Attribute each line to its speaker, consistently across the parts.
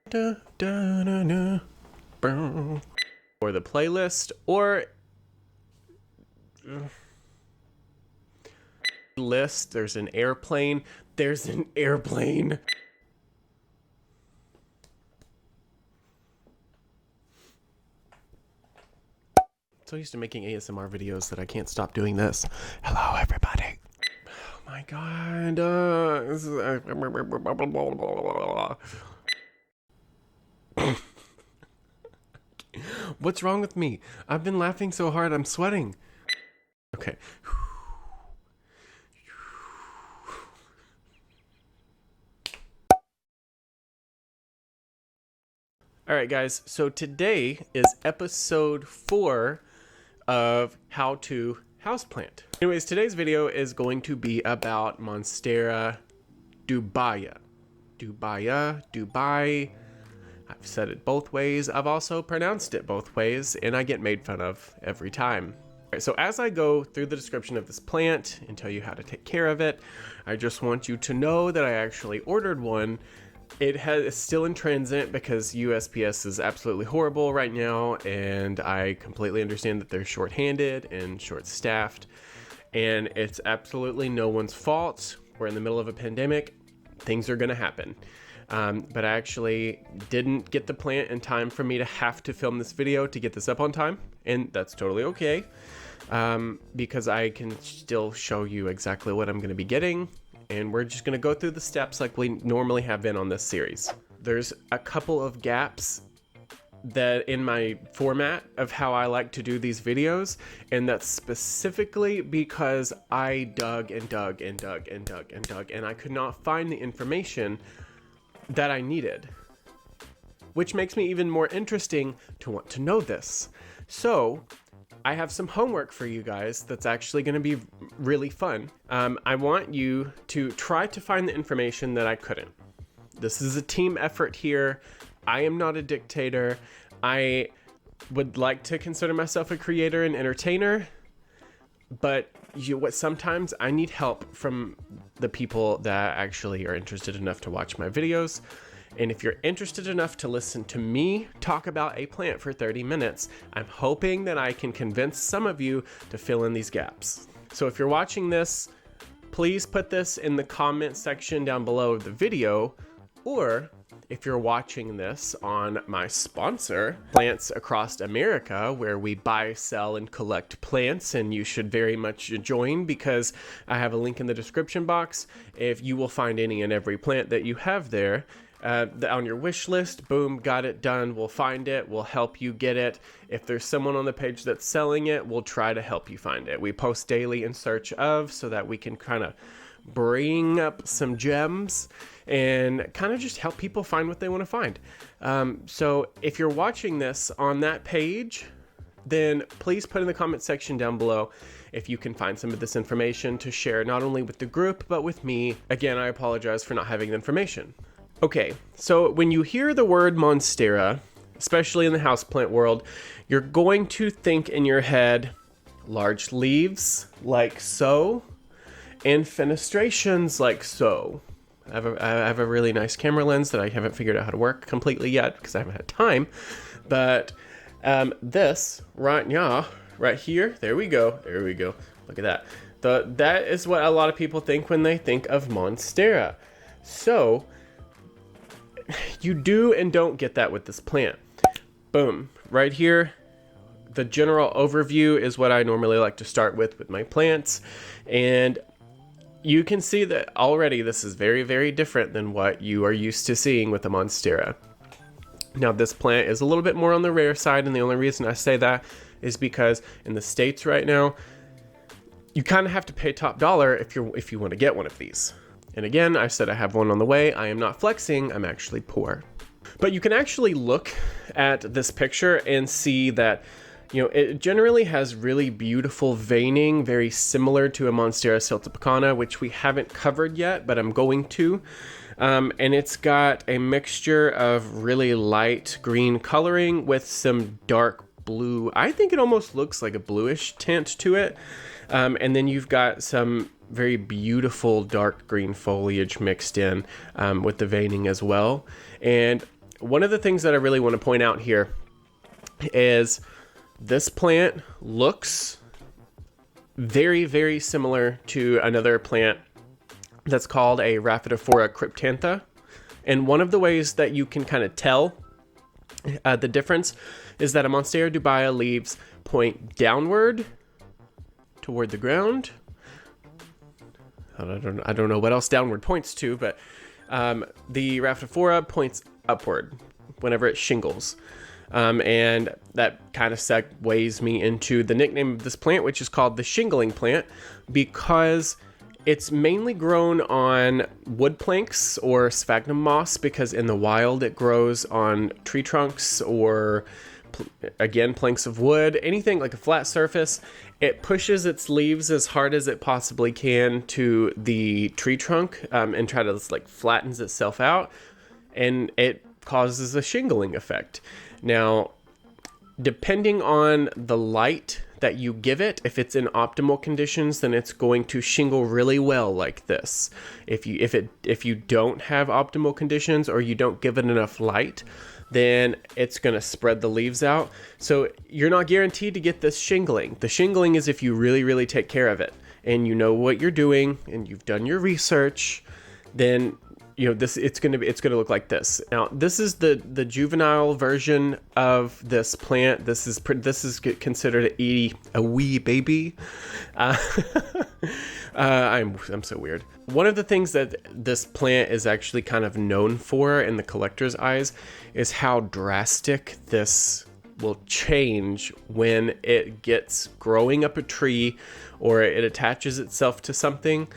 Speaker 1: Or the playlist, or list. There's an airplane. There's an airplane. So used to making ASMR videos that I can't stop doing this. Hello, everybody. Oh my god. What's wrong with me? I've been laughing so hard, I'm sweating. Okay. All right, guys. So today is episode 4 of How to Houseplant. Anyways, today's video is going to be about Monstera Dubia. Dubai. I've said it both ways. I've also pronounced it both ways, and I get made fun of every time. All right, so as I go through the description of this plant and tell you how to take care of it, I just want you to know that I actually ordered one. It's still in transit because USPS is absolutely horrible right now, and I completely understand that they're short-handed and short-staffed, and it's absolutely no one's fault. We're in the middle of a pandemic. Things are going to happen. But I actually didn't get the plant in time for me to have to film this video to get this up on time, and that's totally okay, because I can still show you exactly what I'm going to be getting, and we're just going to go through the steps like we normally have been on this series. There's a couple of gaps that in my format of how I like to do these videos, and that's specifically because I dug and I could not find the information that I needed, which makes me even more interesting to want to know this. So I have some homework for you guys that's actually going to be really fun. I want you to try to find the information that I couldn't. This is a team effort here. I am not a dictator. I would like to consider myself a creator and entertainer, but sometimes I need help from the people that actually are interested enough to watch my videos. And if you're interested enough to listen to me talk about a plant for 30 minutes, I'm hoping that I can convince some of you to fill in these gaps. So if you're watching this, please put this in the comment section down below of the video, or if you're watching this on my sponsor, Plants Across America, where we buy, sell, and collect plants, and you should very much join because I have a link in the description box. If you will find any and every plant that you have there on your wish list, boom, got it done. We'll find it. We'll help you get it. If there's someone on the page that's selling it, we'll try to help you find it. We post daily in search of so that we can kind of bring up some gems and kind of just help people find what they want to find. So if you're watching this on that page, then please put in the comment section down below if you can find some of this information to share not only with the group, but with me. Again, I apologize for not having the information. Okay, so when you hear the word Monstera, especially in the houseplant world, you're going to think in your head large leaves like so, and fenestrations like so. I have a really nice camera lens that I haven't figured out how to work completely yet because I haven't had time. But this right now, right here, there we go. Look at that. That is what a lot of people think when they think of Monstera. So you do and don't get that with this plant. Boom, right here. The general overview is what I normally like to start with my plants, and you can see that already this is very, very different than what you are used to seeing with the Monstera. Now, this plant is a little bit more on the rare side, and the only reason I say that is because in the States right now, you kind of have to pay top dollar if you want to get one of these. And again, I said I have one on the way. I am not flexing, I'm actually poor. But you can actually look at this picture and see that it generally has really beautiful veining, very similar to a Monstera siltepecana, which we haven't covered yet, but I'm going to. And it's got a mixture of really light green coloring with some dark blue. I think it almost looks like a bluish tint to it. And then you've got some very beautiful dark green foliage mixed in with the veining as well. And one of the things that I really want to point out here is this plant looks very, very similar to another plant that's called a Rhaphidophora cryptantha. And one of the ways that you can kind of tell the difference is that a Monstera Dubia I leaves point downward toward the ground. I don't know what else downward points to, but the Rhaphidophora points upward whenever it shingles. And that kind of segues me into the nickname of this plant, which is called the shingling plant, because it's mainly grown on wood planks or sphagnum moss, because in the wild it grows on tree trunks or, again, planks of wood, anything like a flat surface. It pushes its leaves as hard as it possibly can to the tree trunk and try to like flattens itself out, and it causes a shingling effect. Now, depending on the light that you give it, if it's in optimal conditions, then it's going to shingle really well like this. If you don't have optimal conditions or you don't give it enough light, then it's going to spread the leaves out. So you're not guaranteed to get this shingling. The shingling is if you really, really take care of it and you know what you're doing and you've done your research, then it's going to look like this. Now, this is the juvenile version of this plant. This is considered a wee baby. I'm so weird. One of the things that this plant is actually kind of known for in the collector's eyes is how drastic this will change when it gets growing up a tree or it attaches itself to something.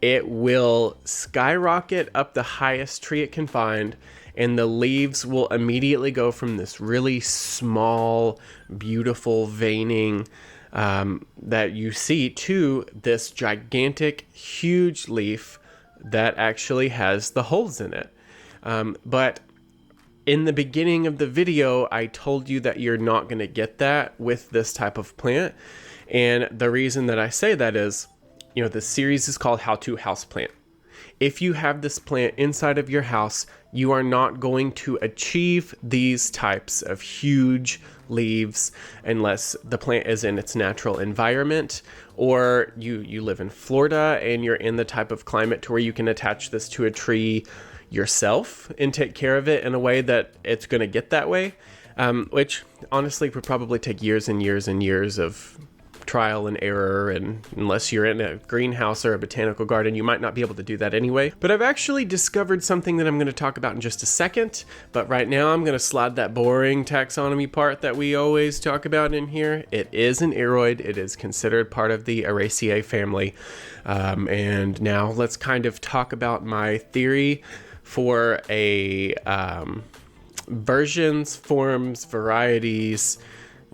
Speaker 1: It will skyrocket up the highest tree it can find, and the leaves will immediately go from this really small, beautiful veining that you see to this gigantic, huge leaf that actually has the holes in it. But in the beginning of the video, I told you that you're not going to get that with this type of plant. And the reason that I say that is, the series is called How to Houseplant. If you have this plant inside of your house, you are not going to achieve these types of huge leaves unless the plant is in its natural environment, or you live in Florida and you're in the type of climate to where you can attach this to a tree yourself and take care of it in a way that it's going to get that way, which honestly would probably take years and years and years of trial and error, and unless you're in a greenhouse or a botanical garden, you might not be able to do that anyway. But I've actually discovered something that I'm going to talk about in just a second, but right now I'm going to slide that boring taxonomy part that we always talk about in here. It is an aroid. It is considered part of the Araceae family, and now let's kind of talk about my theory for a versions, forms, varieties,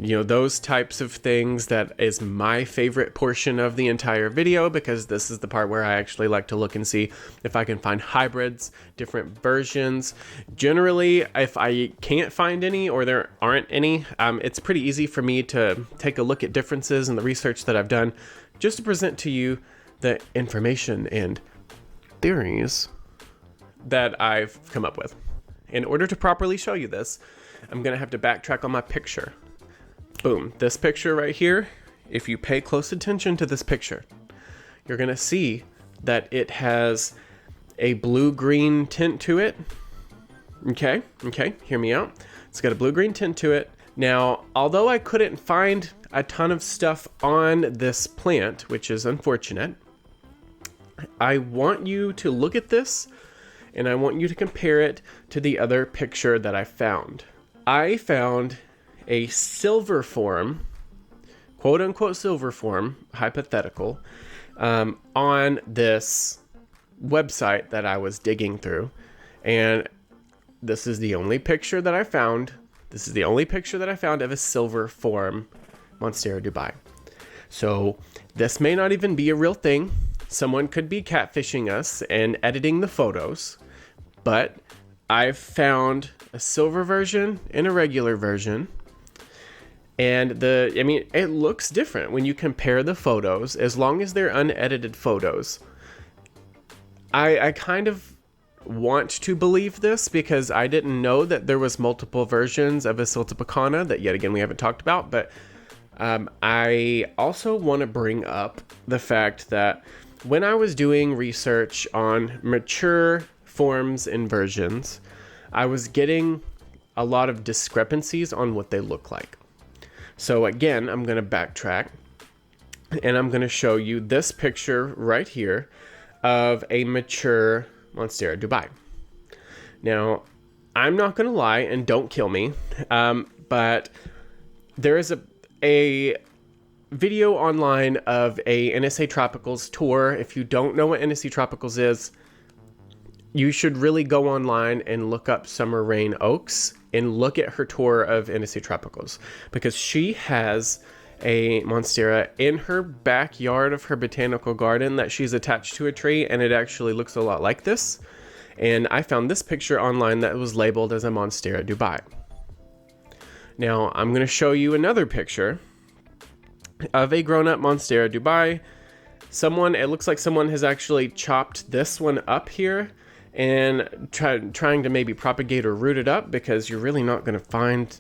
Speaker 1: those types of things. That is my favorite portion of the entire video, because this is the part where I actually like to look and see if I can find hybrids, different versions. Generally, if I can't find any or there aren't any, it's pretty easy for me to take a look at differences in the research that I've done, just to present to you the information and theories that I've come up with. In order to properly show you this, I'm going to have to backtrack on my picture. Boom, this picture right here, if you pay close attention to this picture, you're going to see that it has a blue-green tint to it. Okay, hear me out. It's got a blue-green tint to it. Now, although I couldn't find a ton of stuff on this plant, which is unfortunate, I want you to look at this, and I want you to compare it to the other picture that I found. I found a silver form, quote unquote silver form, hypothetical, on this website that I was digging through. And this is the only picture that I found. This is the only picture that I found of a silver form Monstera Dubia I. So this may not even be a real thing. Someone could be catfishing us and editing the photos, but I've found a silver version and a regular version. And it looks different when you compare the photos, as long as they're unedited photos. I kind of want to believe this because I didn't know that there was multiple versions of Asiltopicana that yet again we haven't talked about, but I also want to bring up the fact that when I was doing research on mature forms and versions, I was getting a lot of discrepancies on what they look like. So again, I'm going to backtrack and I'm going to show you this picture right here of a mature Monstera Dubia. Now, I'm not going to lie, and don't kill me, but there is a video online of a NSA Tropicals tour. If you don't know what NSA Tropicals is, you should really go online and look up Summer Rain Oaks and look at her tour of NSA Tropicals, because she has a Monstera in her backyard of her botanical garden that she's attached to a tree, and it actually looks a lot like this. And I found this picture online that was labeled as a Monstera Dubia. Now I'm going to show you another picture of a grown-up Monstera Dubia. It looks like someone has actually chopped this one up here and trying to maybe propagate or root it up, because you're really not going to find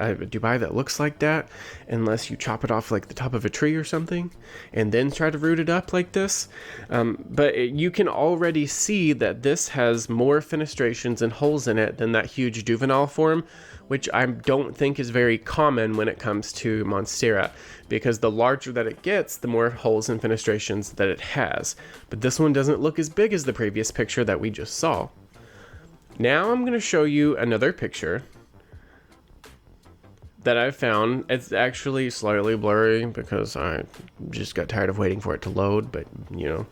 Speaker 1: a Dubia that looks like that unless you chop it off like the top of a tree or something and then try to root it up like this. But you can already see that this has more fenestrations and holes in it than that huge juvenile form, which I don't think is very common when it comes to Monstera, because the larger that it gets, the more holes and fenestrations that it has. But this one doesn't look as big as the previous picture that we just saw. Now I'm going to show you another picture that I found. It's actually slightly blurry because I just got tired of waiting for it to load, but you know,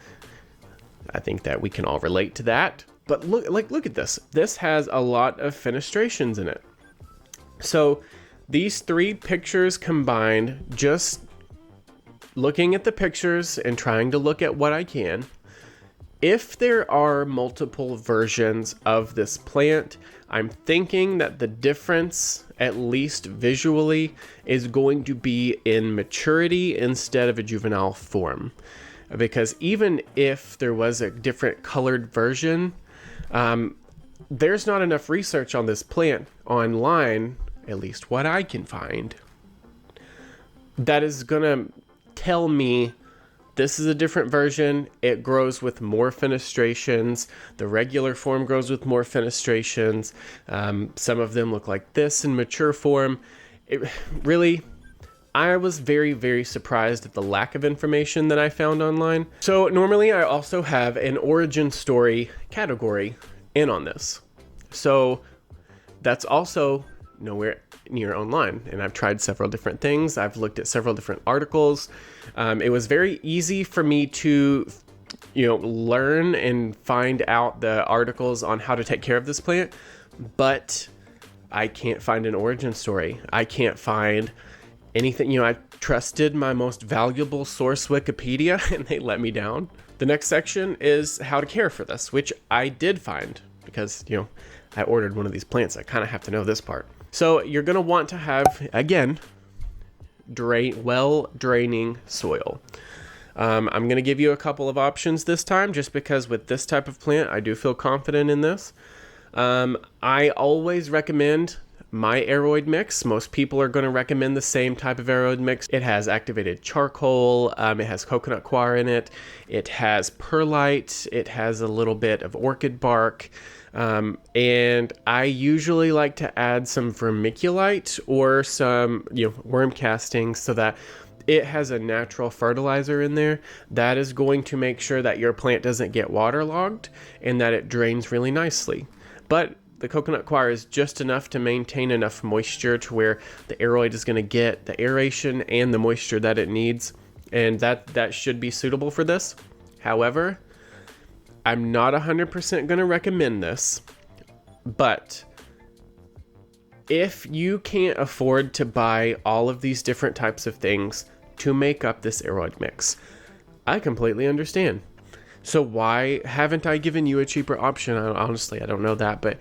Speaker 1: I think that we can all relate to that. But look at this. This has a lot of fenestrations in it. So these three pictures combined, just looking at the pictures and trying to look at what I can, if there are multiple versions of this plant, I'm thinking that the difference, at least visually, is going to be in maturity instead of a juvenile form. Because even if there was a different colored version, there's not enough research on this plant online, at least what I can find, that is gonna tell me this is a different version. It grows with more fenestrations. The regular form grows with more fenestrations. Some of them look like this in mature form. I was very, very surprised at the lack of information that I found online. So normally I also have an origin story category in on this. So that's also nowhere near online, and I've tried several different things. I've looked at several different articles. It was very easy for me to learn and find out the articles on how to take care of this plant, but I can't find an origin story. I can't find anything. I trusted my most valuable source, Wikipedia, and they let me down. The next section is how to care for this, which I did find because I ordered one of these plants. I kind of have to know this part. So you're going to want to have, again, well draining soil. I'm going to give you a couple of options this time, just because with this type of plant, I do feel confident in this. I always recommend my Aroid mix. Most people are going to recommend the same type of Aroid mix. It has activated charcoal. It has coconut coir in it. It has perlite. It has a little bit of orchid bark. And I usually like to add some vermiculite or some worm castings so that it has a natural fertilizer in there that is going to make sure that your plant doesn't get waterlogged and that it drains really nicely. But the coconut coir is just enough to maintain enough moisture to where the Aroid is going to get the aeration and the moisture that it needs, and that should be suitable for this. However, I'm not 100% going to recommend this, but if you can't afford to buy all of these different types of things to make up this Aroid mix, I completely understand. So why haven't I given you a cheaper option? Honestly, I don't know that, but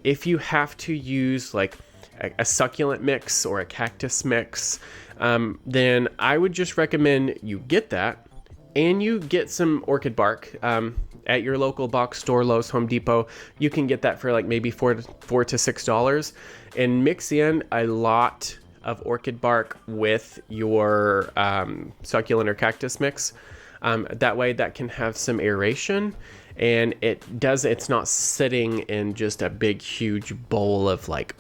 Speaker 1: if you have to use like a succulent mix or a cactus mix, then I would just recommend you get that and you get some orchid bark. at your local box store, Lowe's, Home Depot. You can get that for like maybe $4 to $6, and mix in a lot of orchid bark with your succulent or cactus mix. That way that can have some aeration, and it's not sitting in just a big huge bowl of like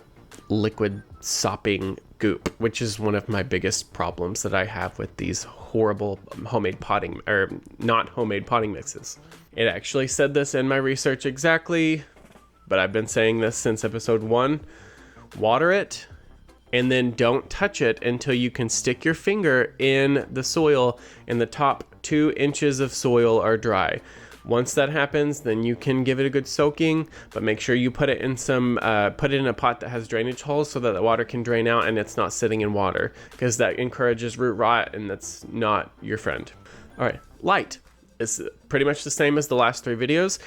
Speaker 1: liquid sopping goop, which is one of my biggest problems that I have with these horrible homemade potting, or not homemade potting mixes. It actually said this in my research exactly, but I've been saying this since episode 1. Water it, and then don't touch it until you can stick your finger in the soil and the top 2 inches of soil are dry. Once that happens, then you can give it a good soaking, but make sure you put it in put it in a pot that has drainage holes so that the water can drain out and it's not sitting in water, because that encourages root rot and that's not your friend. All right, light is pretty much the same as the last 3 videos.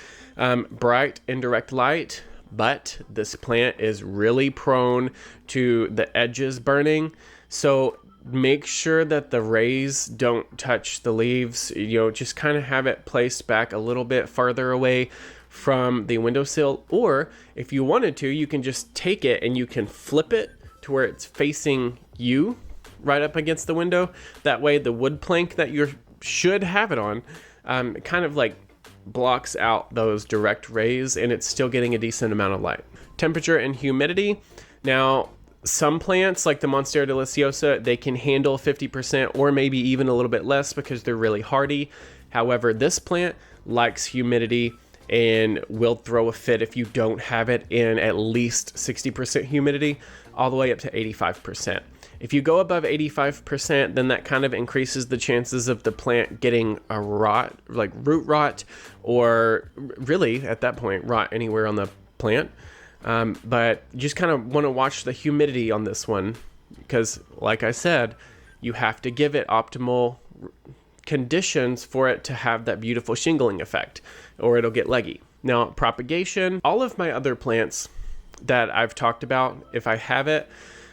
Speaker 1: Bright and direct light, but this plant is really prone to the edges burning. So make sure that the rays don't touch the leaves. Just kind of have it placed back a little bit farther away from the windowsill. Or if you wanted to, you can just take it and you can flip it to where it's facing you right up against the window. That way the wood plank that you should have it on kind of like blocks out those direct rays, and it's still getting a decent amount of light. Temperature and humidity. Now, some plants like the Monstera Dubia I, they can handle 50% or maybe even a little bit less because they're really hardy. However, this plant likes humidity and will throw a fit if you don't have it in at least 60% humidity, all the way up to 85%. If you go above 85%, then that kind of increases the chances of the plant getting a rot, like root rot, or really at that point, rot anywhere on the plant. But you just kind of want to watch the humidity on this one, because like I said, you have to give it optimal conditions for it to have that beautiful shingling effect, or it'll get leggy. Now, propagation, all of my other plants that I've talked about, if I have it,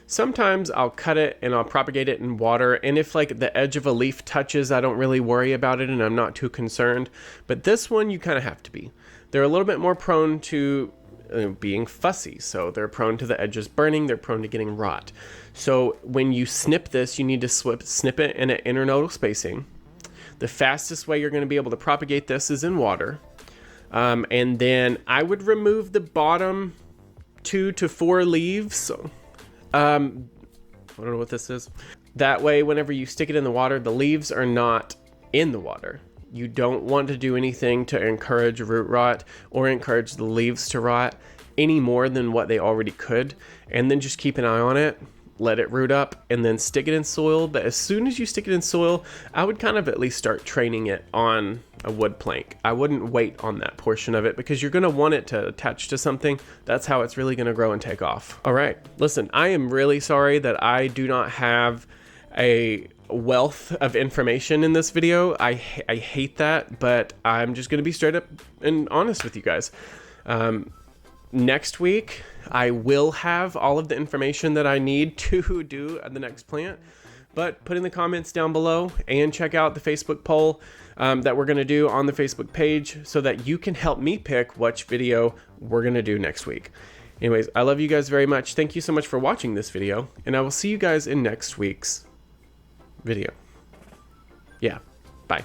Speaker 1: sometimes I'll cut it and I'll propagate it in water. And if like the edge of a leaf touches, I don't really worry about it and I'm not too concerned. But this one, you kind of have to be. They're a little bit more prone to being fussy. So they're prone to the edges burning. They're prone to getting rot. So when you snip this, you need to snip it in an internodal spacing. The fastest way you're going to be able to propagate this is in water. And then I would remove the bottom 2 to 4 leaves. I don't know what this is. That way, whenever you stick it in the water, the leaves are not in the water. You don't want to do anything to encourage root rot or encourage the leaves to rot any more than what they already could. And then just keep an eye on it, let it root up, and then stick it in soil. But as soon as you stick it in soil, I would kind of at least start training it on a wood plank. I wouldn't wait on that portion of it because you're going to want it to attach to something. That's how it's really going to grow and take off. All right, listen, I am really sorry that I do not have a wealth of information in this video. I hate that, but I'm just going to be straight up and honest with you guys. Next week, I will have all of the information that I need to do the next plant, but put in the comments down below and check out the Facebook poll that we're going to do on the Facebook page so that you can help me pick which video we're going to do next week. Anyways, I love you guys very much. Thank you so much for watching this video, and I will see you guys in next week's video. Yeah, bye.